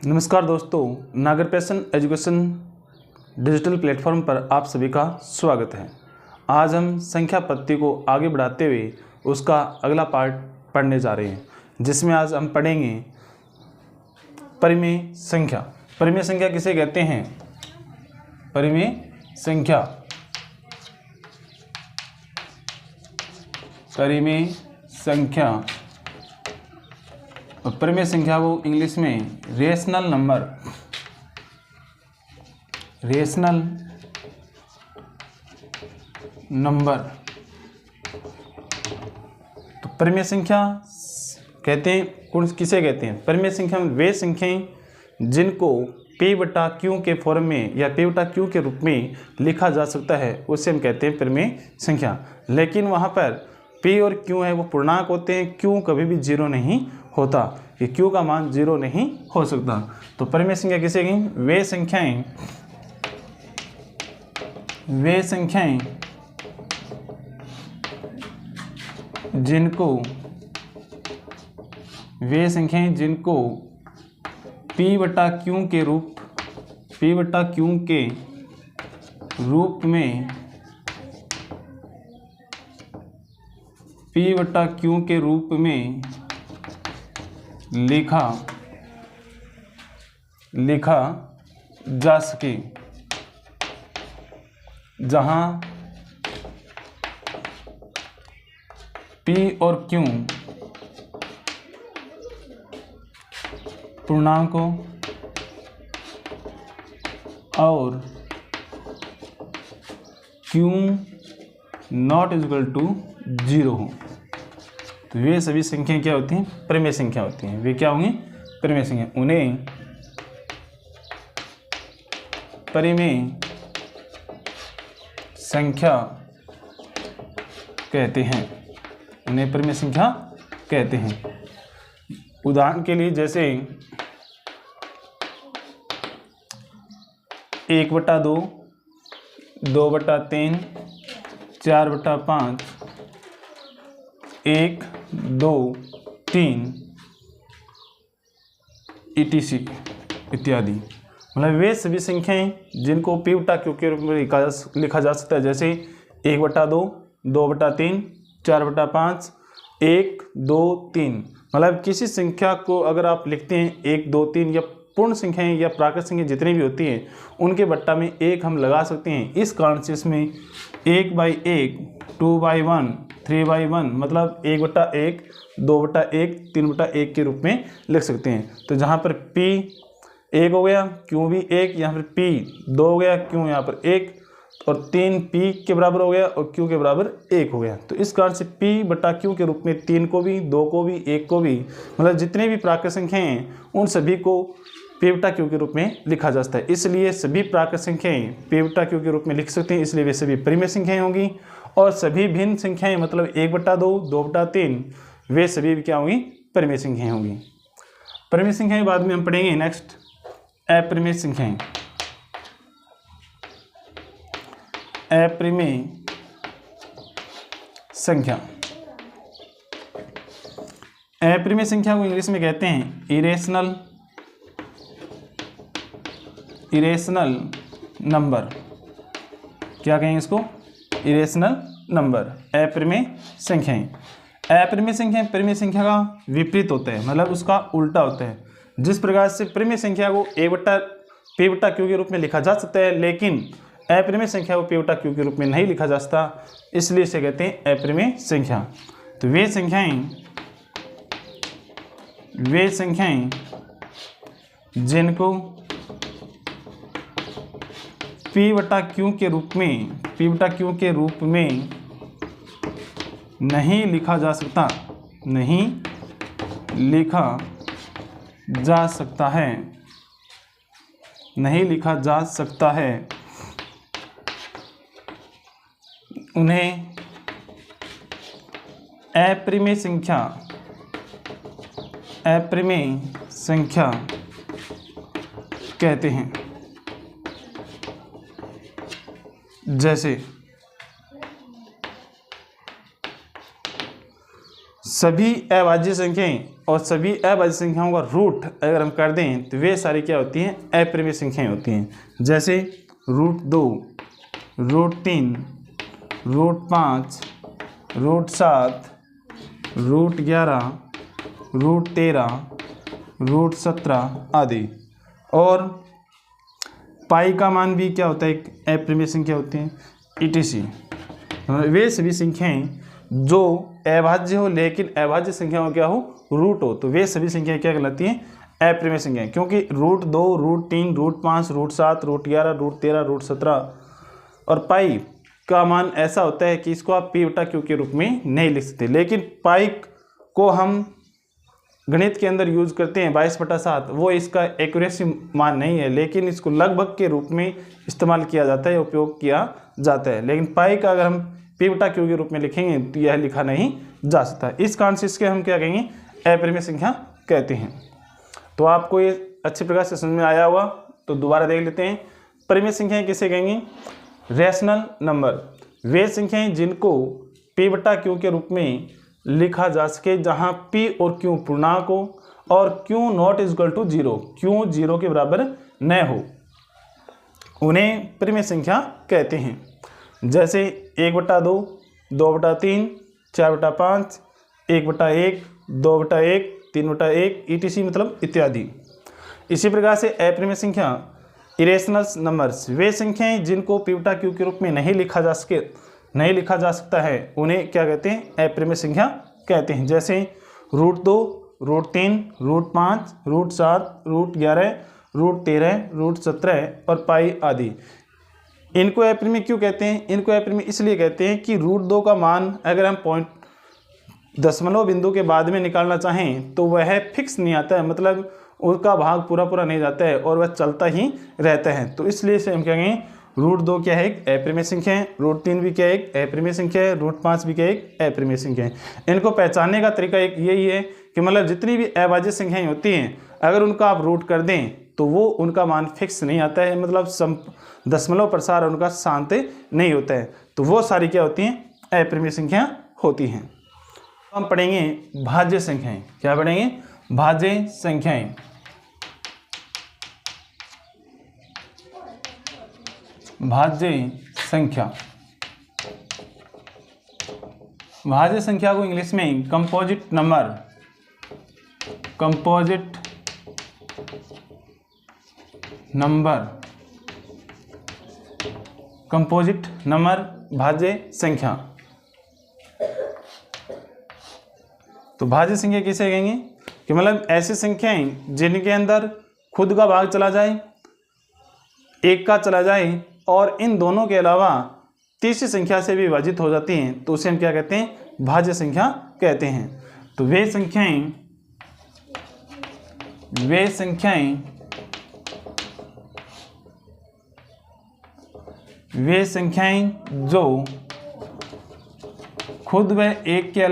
नमस्कार दोस्तों, नागर पैशन एजुकेशन डिजिटल प्लेटफॉर्म पर आप सभी का स्वागत है। आज हम संख्या पद्धति को आगे बढ़ाते हुए उसका अगला पार्ट पढ़ने जा रहे हैं, जिसमें आज हम पढ़ेंगे परिमेय संख्या। परिमेय संख्या किसे कहते हैं? परिमेय संख्या, परिमेय संख्या और परिमेय संख्या को इंग्लिश में रेशनल नंबर, रेशनल नंबर। तो परिमेय संख्या कहते हैं, कौन किसे कहते हैं? परिमेय संख्या में वे संख्याएं जिनको P बटा Q के फॉर्म में या P बटा Q के रूप में लिखा जा सकता है, उसे हम कहते हैं परिमेय संख्या। लेकिन वहाँ पर P और Q है वो पूर्णांक होते हैं, Q कभी भी जीरो नहीं होता, कि Q का मान जीरो नहीं हो सकता। तो परिमेय संख्या किसे कहेंगे? वे संख्याएं जिनको P बटा Q के रूप में P बटा Q के रूप में लिखा जा सके, जहां P और Q पूर्णांकों और Q not equal to zero हो, तो वे सभी संख्याएं क्या होती हैं? परिमेय संख्या होती हैं। वे क्या होंगी? परिमेय संख्या। उन्हें परिमेय संख्या कहते हैं। उन्हें परिमेय संख्या कहते हैं। उदाहरण के लिए जैसे 1/2, 2/3, 4/5, 1, 2, 3 etc इत्यादि। मतलब वे सभी संख्याएं जिनको P बटा Q के रूप में लिखा जा सकता है, जैसे 1/2, 2/3, 4/5, 1, 2, 3। मतलब किसी संख्या को अगर आप लिखते हैं 1, 2, 3 या पूर्ण संख्याएं या प्राकृत संख्या जितनी भी होती हैं, उनके बट्टा में 1 हम लगा सकते हैं। इस कारण से इसमें 1/1, 2/1, 3/1 मतलब 1/1, 2/1, 3/1 के रूप में लिख सकते हैं। तो जहाँ पर P 1 हो गया, Q भी 1, यहाँ पर P 2 हो गया, Q यहाँ पर 1 और 3 P के बराबर हो गया और Q के बराबर 1 हो गया। तो इस कारण से P बटा Q के रूप में 3 को भी, 2 को भी, 1 को भी, मतलब जितने भी प्राकृत संख्याएं हैं उन सभी को P बटा Q के रूप में लिखा जा सकता है। इसलिए सभी प्राकृत संख्याएं P बटा Q के रूप में लिख सकते हैं, इसलिए वे सभी परिमेय संख्याएं होंगी। और सभी भिन्न संख्याएं मतलब 1/2, 2/3 वे सभी क्या होंगी? परिमेय संख्याएं होंगी। परिमेय संख्याएं बाद में हम पढ़ेंगे। नेक्स्ट अपरिमेय संख्याएं। अपरिमेय संख्या, अपरिमेय संख्या को इंग्लिश में कहते हैं इरेशनल नंबर। क्या कहेंगे इसको? Irrational number. अपरिमेय संख्याएं। अपरिमेय संख्या परिमेय संख्या का विपरीत होता है, मतलब उसका उल्टा होता है। जिस प्रकार से परिमेय संख्या को P बटा Q के रूप में लिखा जा सकता है, लेकिन अपरिमेय संख्या को P बटा Q के रूप में नहीं लिखा जा सकता, इसलिए इसे कहते हैं अपरिमेय संख्या। तो वे संख्याएं जिनको P बटा Q के रूप में नहीं लिखा जा सकता, उन्हें अपरिमेय संख्या कहते हैं। जैसे सभी अभाज्य संख्याएं और सभी अभाज्य संख्याओं का रूट अगर हम कर दें तो वे सारी क्या होती हैं, अपरिमेय संख्याएं होती हैं। जैसे √2, √3, √5, √7, √11, √13, √17 आदि। और पाई का मान भी क्या होता है, एक अपरिमेय संख्या होती है, etc। वे सभी संख्याएं जो अभाज्य हो लेकिन अभाज्य संख्याओं क्या हो, रूट हो, तो वे सभी संख्याएं क्या कहलाती हैं, अपरिमेय संख्याएं। क्योंकि √2, √3, √5, √7, √11, √13, √17 और पाई का मान ऐसा होता है कि इसको आप p/q के रूप में नहीं लिख सकते। लेकिन पाई को हम गणित के अंदर यूज करते हैं 22/7, वो इसका एक्यूरेसी मान नहीं है, लेकिन इसको लगभग के रूप में इस्तेमाल किया जाता है, उपयोग किया जाता है। लेकिन पाई का अगर हम p/q के रूप में लिखेंगे तो यह लिखा नहीं जा सकता। इस कारण से इसके हम क्या कहेंगे, अपरिमेय संख्या कहते हैं। तो आपको ये अच्छे प्रकार से समझ में आया होगा, तो दोबारा देख लेते हैं। परिमेय संख्याएं किसे कहेंगे, रैशनल नंबर वे संख्याएं जिनको p/q के रूप में लिखा जा सके, जहां p और q पूर्णांक हो और q not equal to 0, q 0 के बराबर न हो, उन्हें परिमेय संख्या कहते हैं। जैसे 1/2, 2/3, 4/5, 1/1, 2/1, 3/1 etc, मतलब इत्यादि। इसी प्रकार से अपरिमेय संख्या इरेशनल नंबर्स वे संख्याएं जिनको p/q के रूप में नहीं लिखा जा सकता है, उन्हें क्या कहते हैं, अपरिमेय संख्या कहते हैं। जैसे √2, √3, √5, √7, √11, √13, √17 और पाई आदि। इनको अपरिमेय क्यों कहते हैं, इनको अपरिमेय इसलिए कहते हैं कि √2 का मान अगर हम दशमलव बिंदु के बाद में निकालना चाहें तो वह फिक्स नहीं आता है, मतलब उसका भाग पूरा नहीं जाता है और वह चलता ही रहता है। तो इसलिए से हम कहेंगे √2 क्या है, एक अपरिमेय संख्या है, √3 भी क्या है, एक अपरिमेय संख्या है, √5 भी क्या है, एक अपरिमेय संख्या है। इनको पहचानने का तरीका एक यही है कि मतलब जितनी भी अभाज्य संख्याएं होती हैं, अगर उनका आप रूट कर दें तो वो उनका मान फिक्स नहीं आता है, मतलब दशमलव प्रसार उनका शांत नहीं होता है, तो वो सारी क्या होती हैं, अपरिमेय संख्या होती हैं। हम पढ़ेंगे भाज्य संख्याएं। क्या पढ़ेंगे, भाज्य संख्याएं। भाज्य संख्या, भाज्य संख्या को इंग्लिश में कंपोजिट नंबर, कंपोजिट नंबर भाज्य संख्या। तो भाज्य संख्या किसे कहेंगे कि मतलब ऐसी संख्याएं जिनके अंदर खुद का भाग चला जाए, एक का चला जाए और इन दोनों के अलावा तीसरी संख्या से भी विभाजित हो जाती हैं, तो उसे हम क्या कहते हैं, भाज्य संख्या कहते हैं। तो वे संख्याएं जो खुद व एक के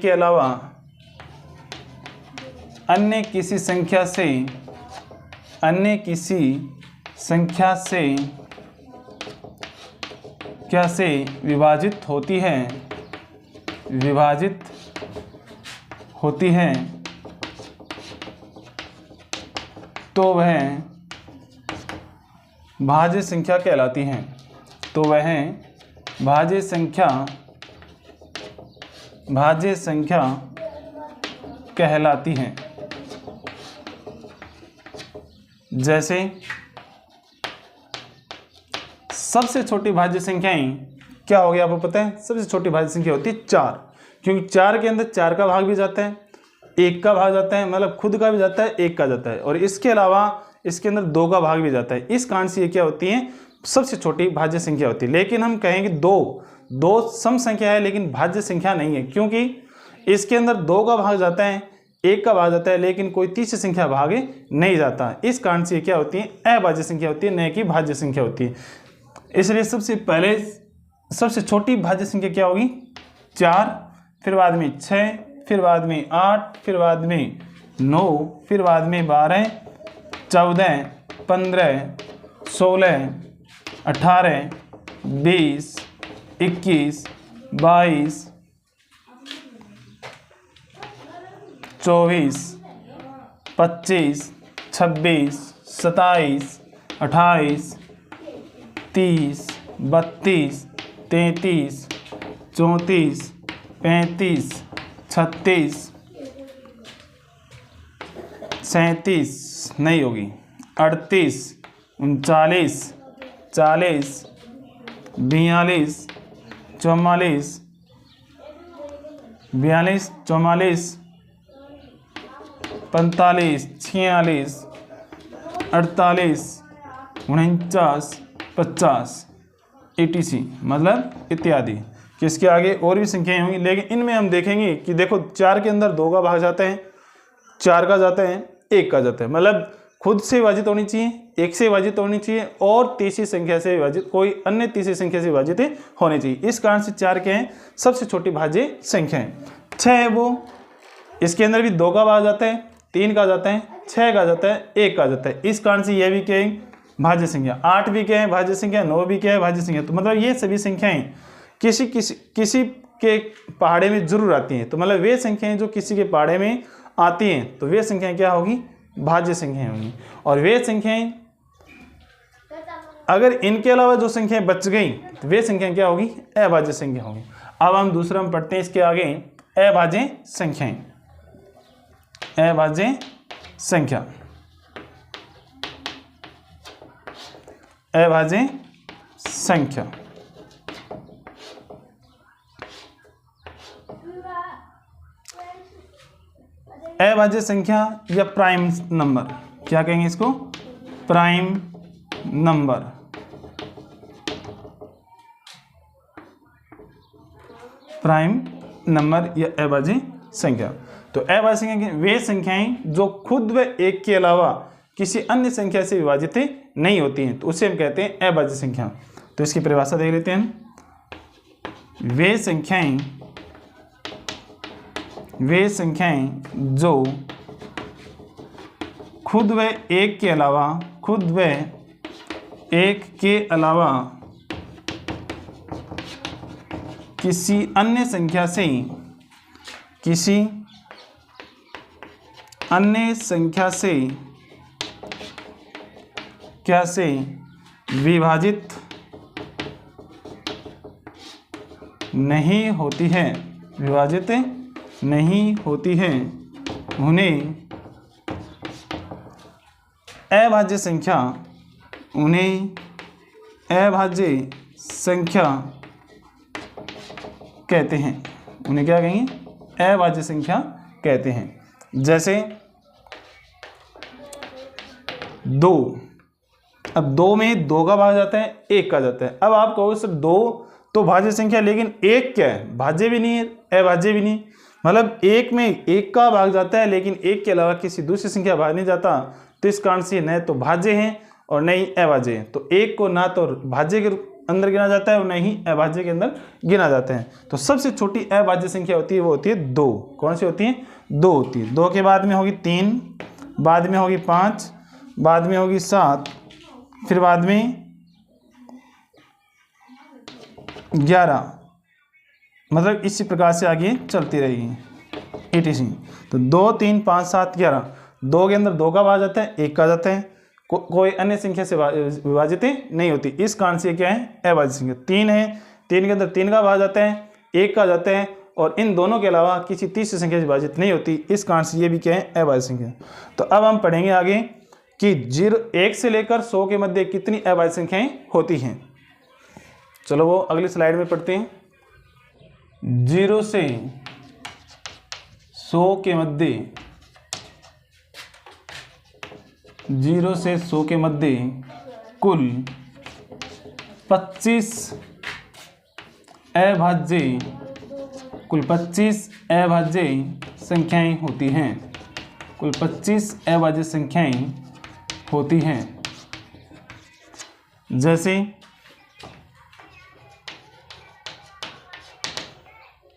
अलावा अन्य किसी संख्या से विभाजित होती है तो वह भाज्य संख्या कहलाती हैं। तो वह भाज्य संख्या कहलाती हैं। जैसे सबसे छोटी भाज्य संख्याएं क्या हो गया, आपको पता है, सबसे छोटी भाज्य संख्या होती है 4, क्योंकि 4 के अंदर 4 का भाग भी जाता है, 1 का भाग जाता है, मतलब खुद का भी जाता है, 1 का जाता है, और इसके अलावा इसके अंदर 2 का भाग भी जाता है। इस कारण से ये क्या होती है, सबसे छोटी भाज्य संख्या होती है। लेकिन हम कहेंगे 2 सम संख्या है लेकिन भाज्य संख्या नहीं है, क्योंकि इसके अंदर 2 का भाग जाता है, 1 का भाग जाता है, लेकिन कोई तीसरी संख्या भाग नहीं जाता। इस कारण से क्या होती है, अभाज्य संख्या होती है, न कि भाज्य संख्या होती है। इसलिए सबसे पहले सबसे छोटी भाज्य संख्या क्या होगी, 4, फिर बाद में 6, फिर बाद में 8, फिर बाद में 9, फिर बाद में 12, 14, 15, 16, 18, 20, 21, 22, 24, 25, 26, 27, 28, 30, 32, 33, 34, 35, 36, 37 नहीं होगी, 38, 39, 40, 42, 44, 42, 44, 45, 46, 48, 49, 50, etc मतलब इत्यादि। किसके आगे और भी संख्याएं होंगी, लेकिन इनमें हम देखेंगे कि देखो 4 के अंदर 2 का भाग जाता है, 4 का जाता है, 1 का जाता है, मतलब खुद से विभाजित होनी चाहिए, 1 से विभाजित होनी चाहिए और तीसरी संख्या से विभाजित, कोई अन्य तीसरी संख्या से विभाजित होनी चाहिए। इस कारण से 4 क्या है, सबसे छोटी भाज्य संख्या है। 6 है वो, इसके अंदर भी 2 का भाग जाता है, 3 का जाता है, 6 का जाता है, 1 का जाता है। इस कारण से यह भी क्या है, भाज्य संख्या। 8 भी क्या है, भाज्य संख्या। 9 भी क्या है, भाज्य संख्या। तो मतलब ये सभी संख्याएं किसी के पहाड़े में जरूर आती हैं। तो मतलब वे संख्याएं जो किसी के पहाड़े में आती हैं तो वे संख्याएं क्या होगी, भाज्य संख्याएं होंगी। और वे संख्याएं अगर इनके अलावा जो संख्याएं बच गई तो वे संख्याएं क्या होगी, अभाज्य संख्या होगी। अब हम दूसरा में पढ़ते हैं इसके आगे, अभाज्य संख्याएं। अभाज्य संख्या, अभाज्य संख्या। अभाज्य संख्या या प्राइम नंबर, क्या कहेंगे इसको, प्राइम नंबर। प्राइम नंबर या अभाज्य संख्या। तो अभाज्य संख्या वे संख्याएं जो खुद व 1 के अलावा किसी अन्य संख्या से विभाजित नहीं होती हैं, तो उसे हम कहते हैं अभाज्य संख्या। तो इसकी परिभाषा देख लेते हैं। वे संख्याएं जो खुद व 1 के अलावा किसी अन्य संख्या से क्या से विभाजित नहीं होती है, विभाजित नहीं होती है, उन्हें अभाज्य संख्या कहते हैं। उन्हें क्या कहेंगे, अभाज्य संख्या कहते हैं। जैसे 2, अब 2 में 2 का भाग जाता है, 1 का जाता है। अब आप कहोगे सर 2 तो भाज्य संख्या, लेकिन 1 क्या है, भाज्य भी नहीं है, अभाज्य भी नहीं। मतलब 1 में 1 का भाग जाता है लेकिन 1 के अलावा किसी दूसरी संख्या भाग नहीं जाता, तो इस कारण से न तो भाज्य है और न ही अभाज्य है। तो 1 को ना तो भाज्य के अंदर गिना जाता है और न ही अभाज्य के अंदर गिना जाता है। तो सबसे छोटी अभाज्य संख्या होती है वो होती है 2। कौन सी होती है, 2 होती है। 2 के बाद में होगी 3, बाद में होगी 5, बाद में होगी 7, फिर बाद में 11, मतलब इसी प्रकार से आगे चलती रहेगी etc। तो 2, 3, 5, 7, 11। 2 के अंदर 2 का भाग जाता है, 1 का जाता है, कोई अन्य संख्या से विभाजित नहीं होती। इस कारण से क्या है, अभाज्य संख्या। 3 है, 3 के अंदर 3 का भाग जाता है, 1 का जाता है और इन दोनों के अलावा किसी तीसरी संख्या से विभाजित नहीं होती। इस कारण से ये भी क्या है, अभाज्य संख्या। तो अब हम पढ़ेंगे आगे कि 1 से लेकर 100 के मध्य कितनी अभाज्य संख्याएं होती हैं। चलो वो अगली स्लाइड में पढ़ते हैं। 0 से 100 के मध्य, 0 से 100 के मध्य कुल 25 अभाज्य संख्याएं होती हैं। कुल 25 अभाज्य संख्याएं होती हैं। जैसे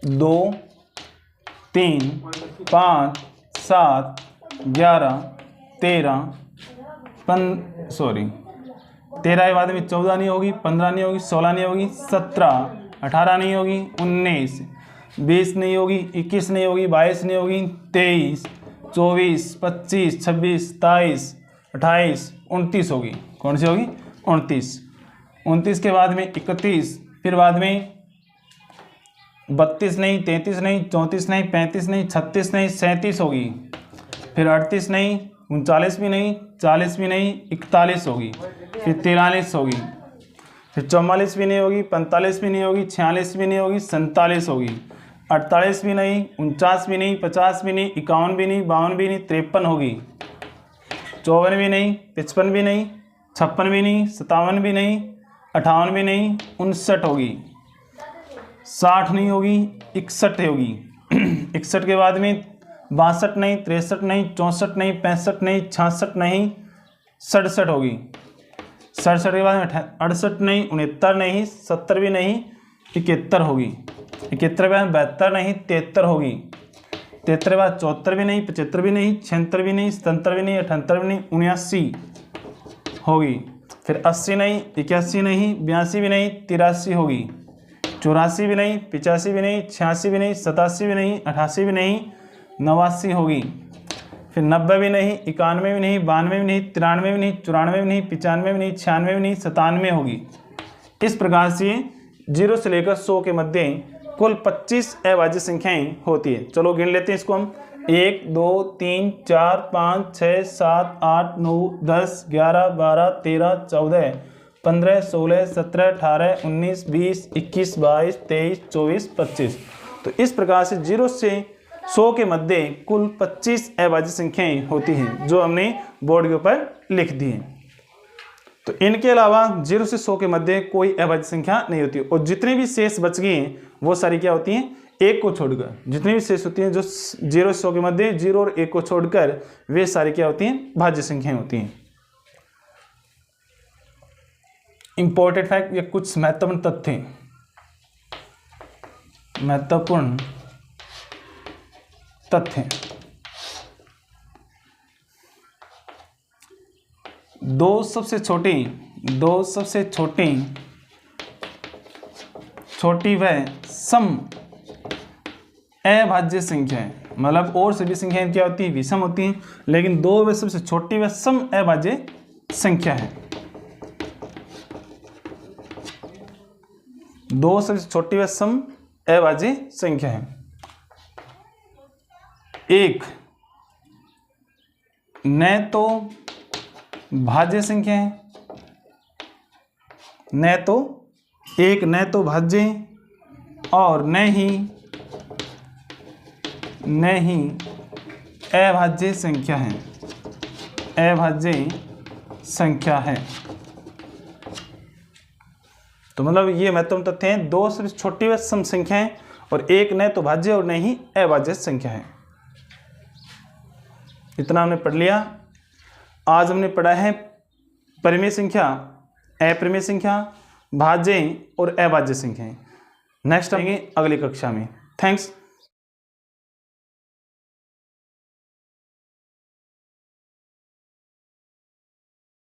2, 3, 5, 7, 11 13 13 के बाद में 14 नहीं होगी, 15 नहीं होगी, 16 नहीं होगी, 17 18 नहीं होगी, 19 20 नहीं होगी, 21 नहीं होगी, 22 नहीं होगी, 23 24 25 26 27 28 29 होगी। कौन सी होगी? 29। 29 के बाद में 31, फिर बाद में 32 नहीं, 33 नहीं, 34 नहीं, 35 नहीं, 36 नहीं, 37 होगी। फिर 38 नहीं, 39 भी नहीं, 40 भी नहीं, 41 होगी। फिर 43 होगी, फिर 44 भी नहीं होगी, 45 भी नहीं होगी, 46 भी नहीं होगी, 47 होगी। 48 भी नहीं, 49 भी नहीं, 50 भी नहीं, 51 भी नहीं, 52 भी नहीं, 53 होगी। 54 भी नहीं, 55 भी नहीं, 56 भी नहीं, 57 भी नहीं, 58 भी नहीं, 59 होगी। 60 नहीं होगी, 61 होगी। 61 के बाद में 62 नहीं, 63 नहीं, 64 नहीं, 65 नहीं, 66 नहीं, 67 होगी। 67 के बाद में 68 नहीं, 69 नहीं, 70 भी नहीं, 71 होगी। 71 के बाद 72 नहीं, 73 होगी। 73 के बाद 74 भी नहीं, 75 भी नहीं, 76 भी नहीं, 77 भी नहीं, 78 भी नहीं, 79 होगी। फिर 80 नहीं, 81 नहीं, 82 भी नहीं, 83 होगी। 84 भी नहीं, 85 भी नहीं, 86 भी नहीं, 87 भी नहीं, 88 भी नहीं, 89 होगी। फिर 90 भी नहीं, 91 भी नहीं, 92 भी नहीं, 93 भी नहीं, 94 भी नहीं, 95 भी नहीं, 96 भी नहीं, 97 होगी। इस प्रकार से 0 से लेकर 100 के मध्य कुल 25 अभाज्य संख्याएं होती है। चलो गिन लेते हैं इसको हम। 1 2 3 4 5 6 7 8 9 10 11 12 13 14 15 16 17 18 19 20 21 22 23 24 25। तो इस प्रकार से 0 से 100 के मध्य कुल 25 अभाज्य संख्याएं होती हैं, जो हमने बोर्ड के ऊपर लिख दी हैं। तो इनके अलावा 0 से 100 के मध्य कोई अभाज्य संख्या नहीं होती, और जितने भी शेष बच गए हैं वो सारी क्या होती हैं? 1 को छोड़कर। जितनी भी शेष होती हैं जो 0 से 100 के मध्य 0 और 1 को छोड़कर वे सारी क्या होती हैं? भाज्य संख्याएं होती हैं। इंपॉर्टेंट फैक्ट या कुछ महत्वपूर्ण तथ्य, महत्वपूर्ण तथ्य। दो सबसे छोटी व सम अभाज्य संख्या है, मतलब और सभी संख्याएं क्या होती है? विषम होती हैं, लेकिन 2 व सबसे छोटी व सम अभाज्य संख्या है। 2 सबसे छोटी व सम अभाज्य संख्या है। एक न तो भाज्य संख्या है, न तो भाज्य और न ही अभाज्य संख्या है, तो मतलब ये महत्वपूर्ण तथ्य हैं। 2 सबसे छोटी व सम संख्या है और एक न तो भाज्य और न ही अभाज्य संख्या है। इतना हमने पढ़ लिया। आज हमने पढ़ा है परिमेय संख्या, अपरिमेय संख्या, भाज्य और अभाज्य संख्याएं। नेक्स्ट आएंगे अगली कक्षा में। थैंक्स।